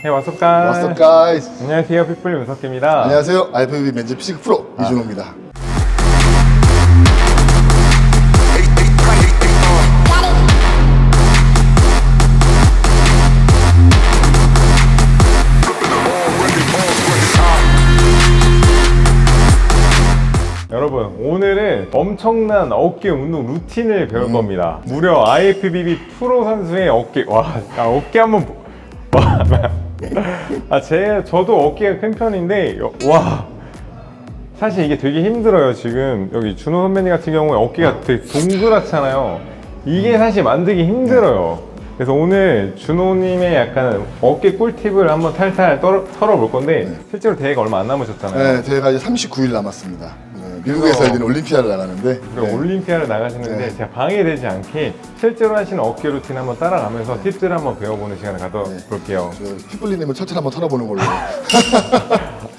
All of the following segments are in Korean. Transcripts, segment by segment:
Hey, what's up, guys? What's up, guys? 안녕하세요, 핏불 문석기입니다. 안녕하세요. IFBB 맨즈 피지크 프로 이준호입니다. 여러분, 오늘은 엄청난 어깨 운동 루틴을 배울 겁니다. 무려 IFBB 프로 선수의 어깨, 어깨 한번 저도 어깨가 큰 편인데, 사실 이게 되게 힘들어요. 지금 여기 준호 선배님 같은 경우에 어깨가 되게 동그랗잖아요. 이게 사실 만들기 힘들어요. 그래서 오늘 준호님의 약간 어깨 꿀팁을 한번 탈탈 털어볼 건데, 실제로 대회가 얼마 안 남으셨잖아요. 네, 대회가 이제 39일 남았습니다. 미국에서 열리는 올림피아를 나가는데 올림피아를 나가시는데 제가 방해되지 않게 실제로 하시는 어깨 루틴 한번 따라가면서 팁들을 한번 배워보는 시간을 가져볼게요. 핏불리님을 첫째 한번 털어보는 걸로.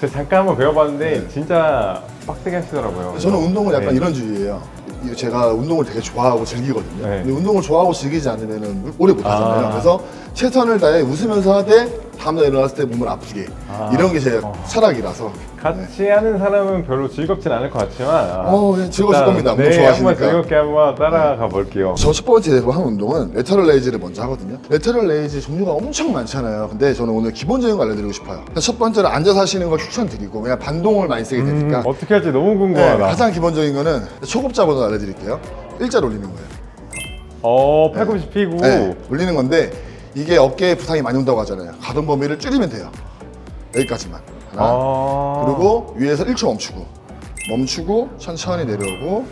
제가 잠깐 한번 배워봤는데 진짜 빡세게 하시더라고요. 저는 운동을 약간 이런 주의예요. 제가 운동을 되게 좋아하고 즐기거든요. 근데 운동을 좋아하고 즐기지 않으면 오래 못 하잖아요. 그래서 최선을 다해 웃으면서 하되 다음날 일어났을 때 몸을 아프게 이런 게 제 철학이라서 같이 하는 사람은 별로 즐겁진 않을 것 같지만 그냥 즐거우실 겁니다. 운동 좋아하시니까. 한번 즐겁게 한번 따라가 볼게요. 저 첫 번째 한 운동은 레터럴 레이즈를 먼저 하거든요. 레터럴 레이즈 종류가 엄청 많잖아요. 근데 저는 오늘 기본적인 거 알려드리고 싶어요. 첫 번째로 앉아서 하시는 걸 추천드리고 그냥 반동을 많이 쓰게 되니까 어떻게 할지 너무 궁금하다. 가장 기본적인 거는 초급자부터 알려드릴게요. 일자로 올리는 거예요. 팔꿈치 피고 올리는 건데 이게 어깨에 부상이 많이 온다고 하잖아요. 가동 범위를 줄이면 돼요. 여기까지만. 하나. 그리고 위에서 1초 멈추고 천천히 내려오고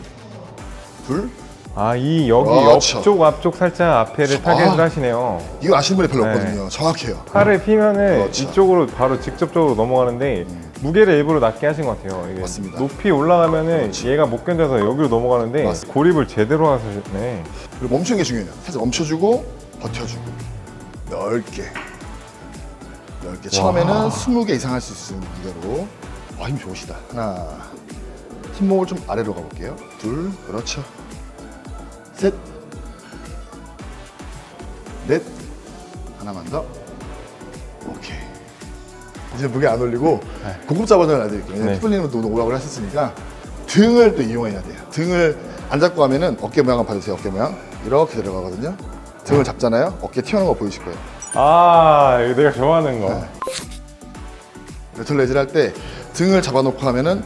둘. 여기 그렇죠. 옆쪽 앞쪽 살짝 앞에를 타겟을 하시네요. 이거 아시는 분이 별로 없거든요. 정확해요. 팔을 피면은 그렇죠. 이쪽으로 바로 직접적으로 넘어가는데 무게를 일부러 낮게 하신 것 같아요. 이게 맞습니다. 높이 올라가면은 얘가 못 견뎌서 여기로 넘어가는데 맞습니다. 고립을 제대로 하셨네. 그리고 멈추는 게 중요해요. 살짝 멈춰주고 버텨주고 넓게 처음에는 20개 이상 할 수 있는 무게로 힘 좋으시다. 하나, 손목을 좀 아래로 가볼게요. 둘, 그렇죠. 셋, 넷, 하나만 더. 오케이. 이제 무게 안 올리고 고급자 버전을 알려드릴게요. 핏불리님은 또 오락을 하셨으니까 등을 또 이용해야 돼요. 등을 안 잡고 하면은 어깨 모양 한번 봐주세요. 어깨 모양 이렇게 들어가거든요. 등을 잡잖아요. 어깨 튀어나온 거 보이실 거예요. 이거 내가 좋아하는 거. 레터럴 레이즈를 할 때 등을 잡아놓고 하면은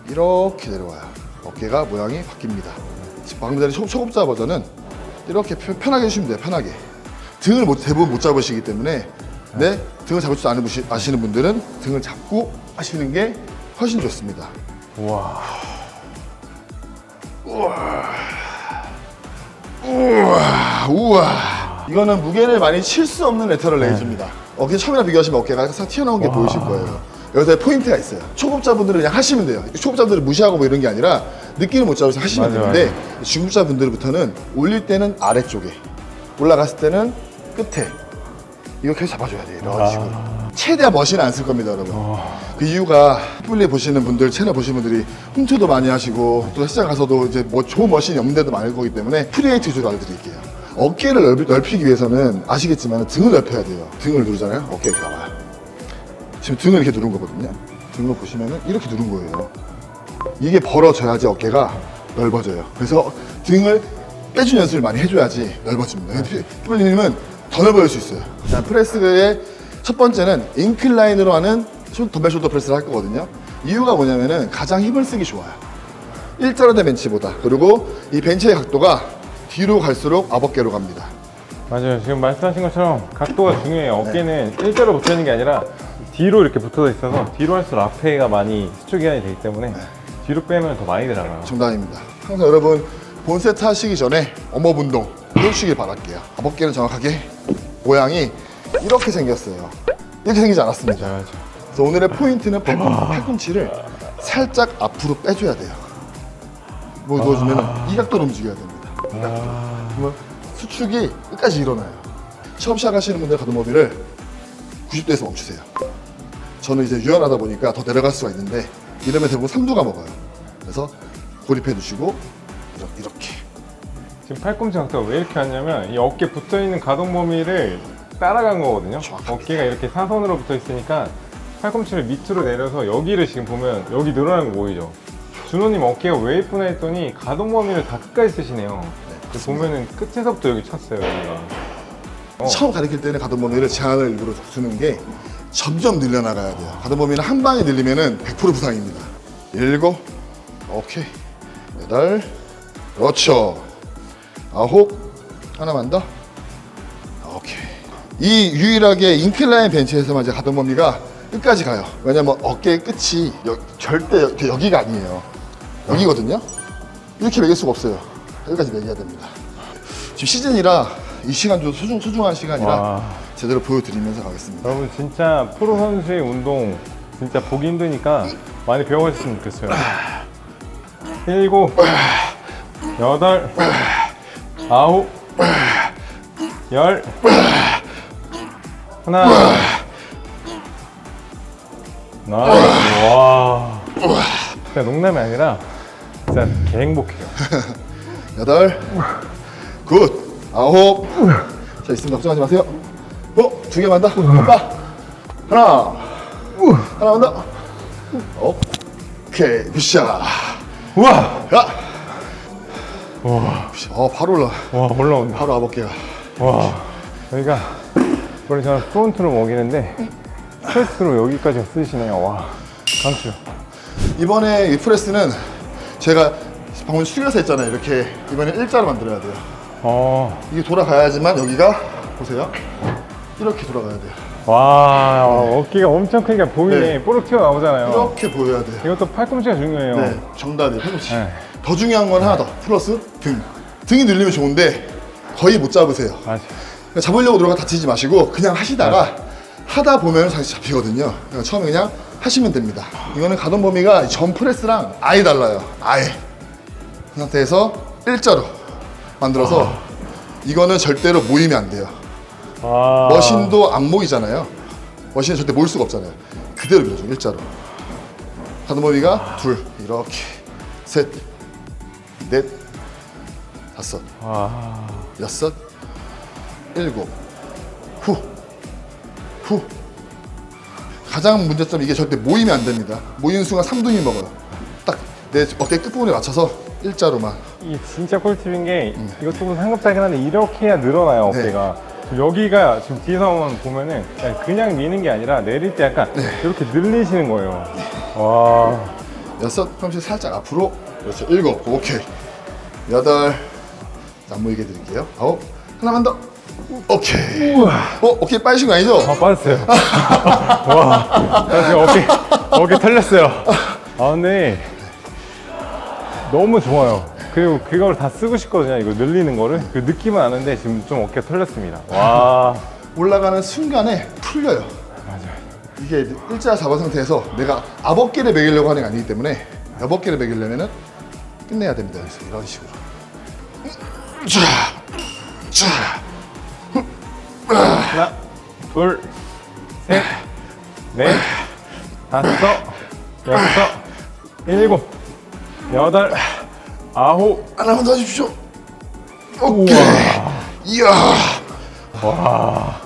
이렇게 내려와요. 어깨가 모양이 바뀝니다. 지금 방금 전에 초급자 버전은 이렇게 편하게 해주시면 돼요. 편하게. 등을 대부분 못 잡으시기 때문에 등을 잡을 줄 아시는 분들은 등을 잡고 하시는 게 훨씬 좋습니다. 우와. 우와. 이거는 무게를 많이 칠 수 없는 레터럴 레이즈입니다. 어깨 처음이랑 비교하시면 어깨가 싹 튀어나온 게 보이실 거예요. 여기서 포인트가 있어요. 초급자분들은 그냥 하시면 돼요. 초급자분들은 무시하고 뭐 이런 게 아니라 느낌을 못 잡아서 하시면 되는데 중급자분들부터는 올릴 때는 아래쪽에, 올라갔을 때는 끝에 이렇게 잡아줘야 돼요. 이런 식으로. 최대한 머신을 안 쓸 겁니다, 여러분. 그 이유가 핏불리 보시는 분들, 채널 보시는 분들이 홈트도 많이 하시고 또 헬스장 가서도 이제 뭐 좋은 머신이 없는 데도 많을 거기 때문에 프리웨이트 위주로 알려드릴게요. 어깨를 넓히기 위해서는 아시겠지만 등을 넓혀야 돼요. 등을 누르잖아요. 어깨 이렇게 나와요. 지금 등을 이렇게 누른 거거든요. 등을 보시면은 이렇게 누른 거예요. 이게 벌어져야지 어깨가 넓어져요. 그래서 등을 빼주는 연습을 많이 해줘야지 넓어집니다. 핏불리님은 더 넓어질 수 있어요. 자, 프레스의 첫 번째는 인클라인으로 하는 덤벨 숄더 프레스를 할 거거든요. 이유가 뭐냐면은 가장 힘을 쓰기 좋아요. 일자로 된 벤치보다. 그리고 이 벤치의 각도가 뒤로 갈수록 앞어깨로 갑니다. 맞아요. 지금 말씀하신 것처럼 각도가 중요해요. 어깨는 일자로 붙어 있는 게 아니라 뒤로 이렇게 붙어져 있어서 뒤로 할수록 앞에가 많이 수축 기간이 되기 때문에 뒤로 빼면 더 많이 들어가요. 정답입니다. 항상 여러분 본 세트 하시기 전에 웜업 운동 해주시길 바랄게요. 앞어깨는 정확하게 모양이 이렇게 생겼어요. 이렇게 생기지 않았습니다. 맞아요. 그래서 오늘의 포인트는 팔꿈치를 살짝 앞으로 빼줘야 돼요. 뭐 넣어주면 이 각도로 움직여야 됩니다. 그러면 수축이 끝까지 일어나요. 처음 시작하시는 분들 가동 범위를 90도에서 멈추세요. 저는 이제 유연하다 보니까 더 내려갈 수가 있는데 이러면 대부분 삼두가 먹어요. 그래서 고립해 두시고 이렇게. 지금 팔꿈치 각도가 왜 이렇게 하냐면 이 어깨 붙어 있는 가동 범위를 따라간 거거든요. 어깨가 이렇게 사선으로 붙어 있으니까 팔꿈치를 밑으로 내려서 여기를 지금 보면 여기 늘어나는 거 보이죠? 준호님 어깨가 왜 예쁘나 했더니 가동 범위를 다 끝까지 쓰시네요. 보면은 끝에서부터 여기 찼어요, 여기가. 처음 가르칠 때는 가동 범위를 제한을 일부러 두는 게 점점 늘려나가야 돼요. 가동 범위는 한 방에 늘리면은 100% 부상입니다. 7, 오케이. 8, 그렇죠. 9, 하나만 더. 오케이. 이 유일하게 인클라인 벤치에서만 이제 가동 범위가 끝까지 가요. 왜냐면 어깨의 끝이 절대 여기가 아니에요. 여기거든요. 이렇게 매길 수가 없어요. 여기까지 매겨야 됩니다. 지금 시즌이라 이 시간도 소중한 시간이라 와. 제대로 보여드리면서 가겠습니다. 여러분 진짜 프로 선수의 운동 진짜 보기 힘드니까 많이 배워가셨으면 좋겠어요. 7, 8, 9, 10, 하나. 나이스. 와. 진짜 농담이 아니라 진짜 개 행복해요. 8, 굿, 9. 자, 있습니다. 걱정하지 마세요. 2개만 더. 오빠. 하나만 더. 오케이, 굿샷. 우와. 야. 와. 바로 올라. 와, 올라온다. 바로 아버게가. 와. 저희가 원래 저는 프론트로 먹이는데 프레스로 여기까지 쓰시네요. 와. 강추. 이번에 이 프레스는 제가 방금 숙여서 했잖아요. 이렇게 이번에 일자로 만들어야 돼요. 이게 돌아가야지만 여기가 보세요. 이렇게 돌아가야 돼요. 와, 어깨가 엄청 크니까 보이네. 네. 뽀록 튀어나오잖아요. 이렇게 보여야 돼요. 이것도 팔꿈치가 중요해요. 네, 정답이에요. 팔꿈치. 네. 더 중요한 건 하나 더. 플러스 등. 등이 늘리면 좋은데 거의 못 잡으세요. 맞아. 그러니까 잡으려고 들어가 다치지 마시고 그냥 하시다가 하다 보면 다시 잡히거든요. 그러니까 처음에 그냥 하시면 됩니다. 이거는 가동 범위가 전 프레스랑 아예 달라요. 아예. 그 상태에서 일자로 만들어서 이거는 절대로 모이면 안 돼요. 와. 머신도 안 모이잖아요. 머신은 절대 모일 수가 없잖아요. 그대로 밀어줘, 일자로. 가동 범위가 둘, 이렇게. 셋, 넷, 다섯, 와. 여섯, 일곱, 후. 가장 문제점 이게 절대 모이면 안 됩니다. 모이는 순간 3등이 먹어요. 딱 내 어깨 끝부분에 맞춰서 일자로만. 이게 진짜 꿀팁인 게 이것도 상급자긴 한데 이렇게 해야 늘어나요, 네. 어깨가. 여기가 지금 뒤에서 보면은 그냥 미는 게 아니라 내릴 때 약간 이렇게 늘리시는 거예요. 와. 여섯, 팔꿈치 살짝 앞으로. 그렇죠. 일곱, 오케이. 여덟, 안 모이게 드릴게요. 아홉, 하나만 더. 오케이. 어깨 빠지신 거 아니죠? 아, 빠졌어요. 와. 나 지금 어깨 털렸어요. 아, 근데 너무 좋아요. 그리고 그걸 다 쓰고 싶거든요. 이거 늘리는 거를. 그 느낌은 아는데 지금 좀 어깨가 털렸습니다. 와. 올라가는 순간에 풀려요. 맞아요. 이게 일자 잡은 상태에서 내가 앞어깨를 매기려고 하는 게 아니기 때문에 옆어깨를 매기려면은 끝내야 됩니다. 그래서 이런 식으로. 하나, 둘, 셋, 넷, 다섯, 여섯, 일곱, 여덟, 아홉. 하나만 더 주십시오. 오케이. 이야. 와.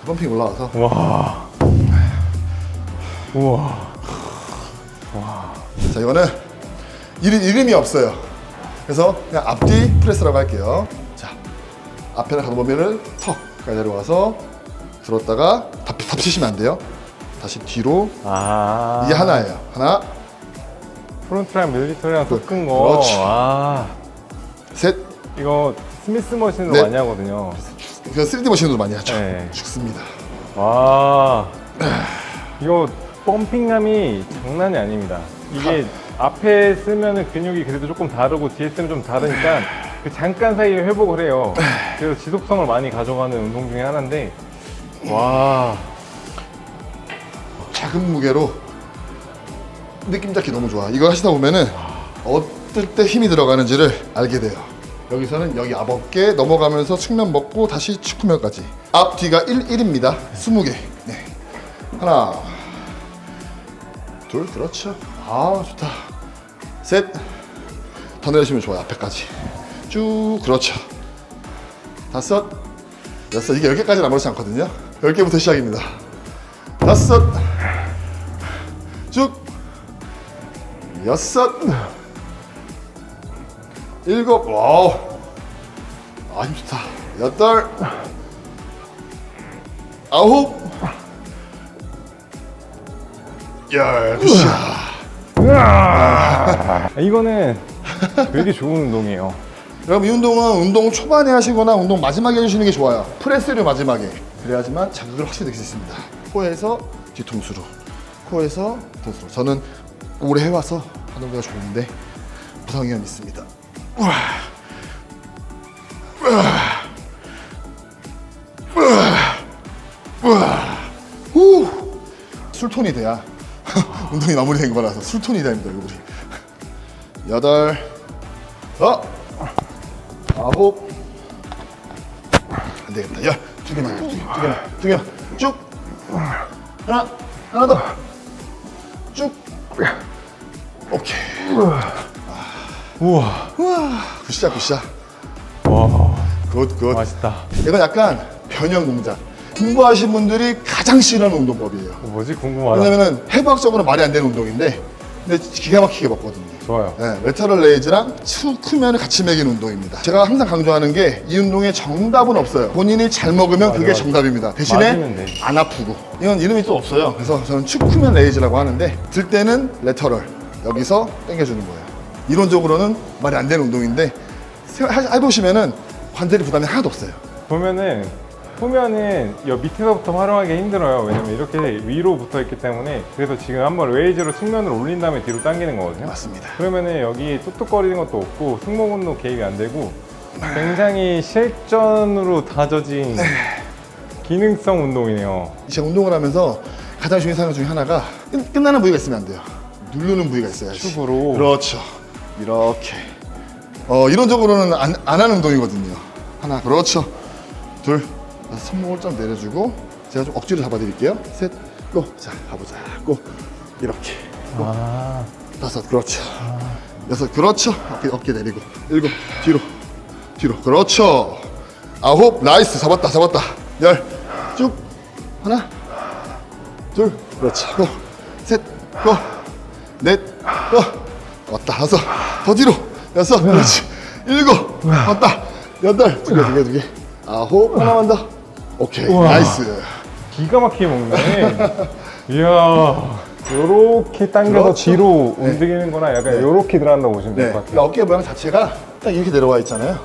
펌핑 올라와서. 와. 우와. 자, 이거는 이름이 없어요. 그래서 그냥 앞뒤 프레스라고 할게요. 자, 앞에는 가동 범위를 턱까지 내려와서 들었다가 덮치시면 안 돼요. 다시 뒤로. 아. 이게 하나예요. 하나, 프론트랑 밀리터리랑 섞은 거. 그렇죠. 아. 셋. 이거 스미스 머신으로 넷. 많이 하거든요. 그냥 3D 머신으로 많이 하죠. 네. 죽습니다. 와. 이거 펌핑감이 장난이 아닙니다. 이게 앞에 쓰면은 근육이 그래도 조금 다르고 뒤에 쓰면 좀 다르니까 그 잠깐 사이에 회복을 해요. 그래서 지속성을 많이 가져가는 운동 중에 하나인데, 와. 작은 무게로 느낌 잡기 너무 좋아. 이거 하시다 보면은 어떨 때 힘이 들어가는지를 알게 돼요. 여기서는 여기 앞어깨 넘어가면서 측면 먹고 다시 측면까지. 앞 뒤가 1입니다. 20개. 네. 하나, 둘, 그렇죠. 아, 좋다. 셋. 더 내리시면 좋아요. 앞에까지. 쭉, 그렇죠. 다섯, 6. 이게 10개까지는 아무렇지 않거든요. 10개부터 시작입니다. 5. 쭉. 6. 7. 와우. 아, 힘 좋다. 8. 9. 10. 굿샷. 이거는 되게 좋은 운동이에요. 여러분 이 운동은 운동 초반에 하시거나 운동 마지막에 해주시는 게 좋아요. 프레스를 마지막에. 그래야지만 자극을 확실히 느낄 수 있습니다. 코에서 뒤통수로, 코에서 뒤통수로. 저는 오래 해와서 하는 게 좋은데 부상 위험이 있습니다. 우와. 우와. 우와. 우와. 후. 술톤이 돼야 운동이 마무리된 거라서 술톤이 됩니다, 얼굴이. 8. 9. 안 되겠다. 10. 2개만. 쭉. 하나 더. 쭉. 오케이. 우와. 굿샷. 와, 굿. 맛있다. 이건 약간 변형 동작. 공부하신 분들이 가장 싫어하는 운동법이에요. 뭐지? 궁금하다. 왜냐면은 해부학적으로 말이 안 되는 운동인데, 근데 기가 막히게 먹거든요. 좋아요. 네, 레터럴 레이즈랑 축후면을 같이 매기는 운동입니다. 제가 항상 강조하는 게 이 운동에 정답은 없어요. 본인이 잘 먹으면 그게 맞아. 정답입니다. 맞으면 대신에 돼. 안 아프고. 이건 이름이 또 없어요. 그래서 저는 축후면 레이즈라고 하는데 들 때는 레터럴 여기서 당겨주는 거예요. 이론적으로는 말이 안 되는 운동인데 해보시면은 관절이 부담이 하나도 없어요. 보면은 이 밑에서부터 활용하기 힘들어요. 왜냐면 이렇게 위로 붙어 있기 때문에. 그래서 지금 한번 레이즈로 측면을 올린 다음에 뒤로 당기는 거거든요. 맞습니다. 그러면은 여기 뚝뚝거리는 것도 없고 승모근도 개입이 안 되고 굉장히 실전으로 다져진 기능성 운동이네요. 제가 운동을 하면서 가장 중요한 사항 중에 하나가 끝나는 부위가 있으면 안 돼요. 누르는 부위가 있어야지. 축으로. 그렇죠. 이렇게. 이론적으로는 안 하는 운동이거든요. 하나, 그렇죠. 둘, 손목을 좀 내려주고 제가 좀 억지로 잡아드릴게요. 셋, 고. 자, 가보자. 고. 이렇게. 고. 아, 5, 그렇죠. 6, 그렇죠. 어깨 내리고. 7, 뒤로. 그렇죠. 9, 나이스. 잡았다. 10, 쭉. 하나, 둘, 그렇지. 고. 셋, 고. 넷, 고. 왔다. 5, 더 뒤로. 6, 그렇지. 7, 왔다. 8, 두 개. 9, 하나만 더. 오케이. 우와. 나이스. 기가 막히게 먹네. 이야, 요렇게 당겨서 그렇죠. 뒤로 움직이는 거나 약간 네. 요렇게 들어간다고 보시면 될 네. 것 같아요. 그러니까 어깨 모양 자체가 딱 이렇게 내려와 있잖아요.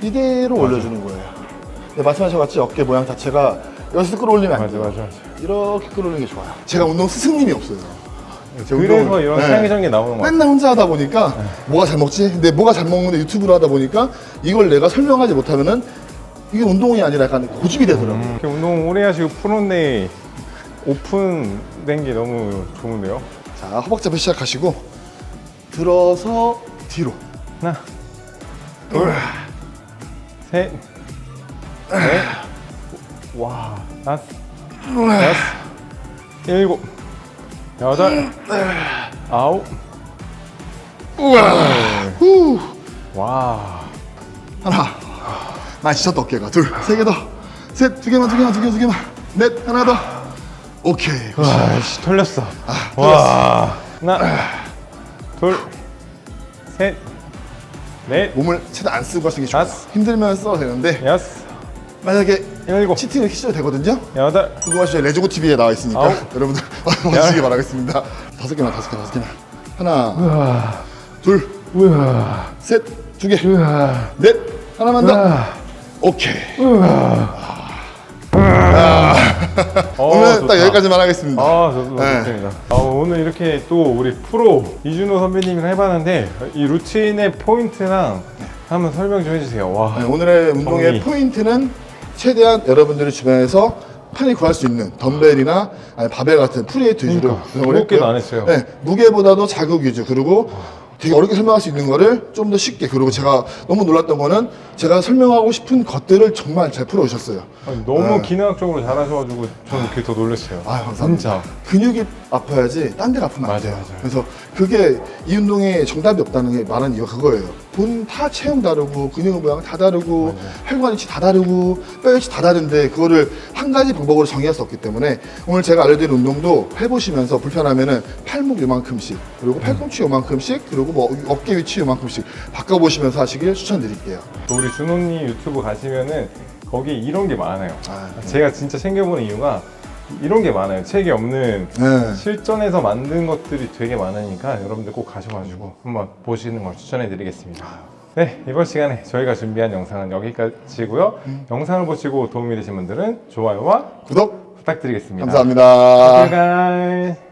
이대로 올려주는 거예요. 네, 말씀하신 것 같이 어깨 모양 자체가 여기서 끌어올리면 안 돼요. 맞아. 이렇게 끌어올리는 게 좋아요. 제가 운동 스승님이 없어요. 제가 그래서 운동을- 이런 네. 창의적인 게 나오는 거 같아요. 맨날 혼자 하다 보니까 뭐가 잘 먹지? 근데 뭐가 잘 먹는데 유튜브로 하다 보니까 이걸 내가 설명하지 못하면은 이게 운동이 아니라 약간 고집이 되더라고요. 이렇게 운동 오래 하시고 프로인데 오픈된 게 너무 좋은데요? 자, 허벅지부터 시작하시고 들어서 뒤로. 하나, 둘, 셋, 넷, 와, 다섯, 일곱, 여덟, 아홉, 후. 와, 하나. 많이 지쳤다 어깨가. 둘, 3개 더. 셋, 2개만. 넷, 하나 더. 오케이. 와, 씨, 털렸어. 털렸어. 와, 하나, 둘, 셋, 넷, 몸을 최대한 안 쓰고 하시는 게 좋아요. 다섯. 힘들면 써도 되는데 여섯, 만약에 일곱, 치팅을 키셔도 되거든요. 여덟, 궁금하시죠? 레조고 TV에 나와 있으니까 아홉. 여러분들 와주시기 바라겠습니다. 5개만. 하나, 둘, 우와, 셋, 2개, 우와, 넷, 하나만 더. 오케이. 오늘 좋다. 딱 여기까지만 하겠습니다. 저도 네. 좋습니다. 오늘 이렇게 또 우리 프로 이준호 선배님이랑 해봤는데 이 루틴의 포인트랑 한번 설명 좀 해주세요. 와, 네, 오늘의 운동의 정리. 포인트는 최대한 여러분들이 주변에서 편히 구할 수 있는 덤벨이나 아니 바벨 같은 프리웨이트 위주로 그러니까, 운동을 무겁게도 했고요. 안 했어요. 네, 무게보다도 자극 위주. 그리고 되게 어렵게 설명할 수 있는 거를 좀 더 쉽게. 그리고 제가 너무 놀랐던 거는 제가 설명하고 싶은 것들을 정말 잘 풀어오셨어요. 아니, 너무 기능학적으로 잘하셔가지고 저는 그게 더 놀랐어요. 아, 감사합니다. 진짜. 근육이 아파야지 딴 데가 아프면 안 맞아요, 돼요. 맞아요. 그래서 그게 이 운동에 정답이 없다는 게 말하는 이유가 그거예요. 본 다 체형 다르고 근육 모양 다 다르고 혈관 위치 다 다르고 뼈 위치 다 다른데 그거를 한 가지 방법으로 정의할 수 없기 때문에 오늘 제가 알려드린 운동도 해보시면서 불편하면은 팔목 요만큼씩 그리고 팔꿈치 요만큼씩 그리고 뭐 어깨 위치 요만큼씩 바꿔보시면서 하시길 추천드릴게요. 또 우리 준호님 유튜브 가시면은 거기 이런 게 많아요. 네. 제가 진짜 챙겨보는 이유가 이런 게 많아요. 책이 없는 네. 실전에서 만든 것들이 되게 많으니까 여러분들 꼭 가셔가지고 한번 보시는 걸 추천해드리겠습니다. 네, 이번 시간에 저희가 준비한 영상은 여기까지고요. 영상을 보시고 도움이 되신 분들은 좋아요와 구독 부탁드리겠습니다. 감사합니다. Thank you guys.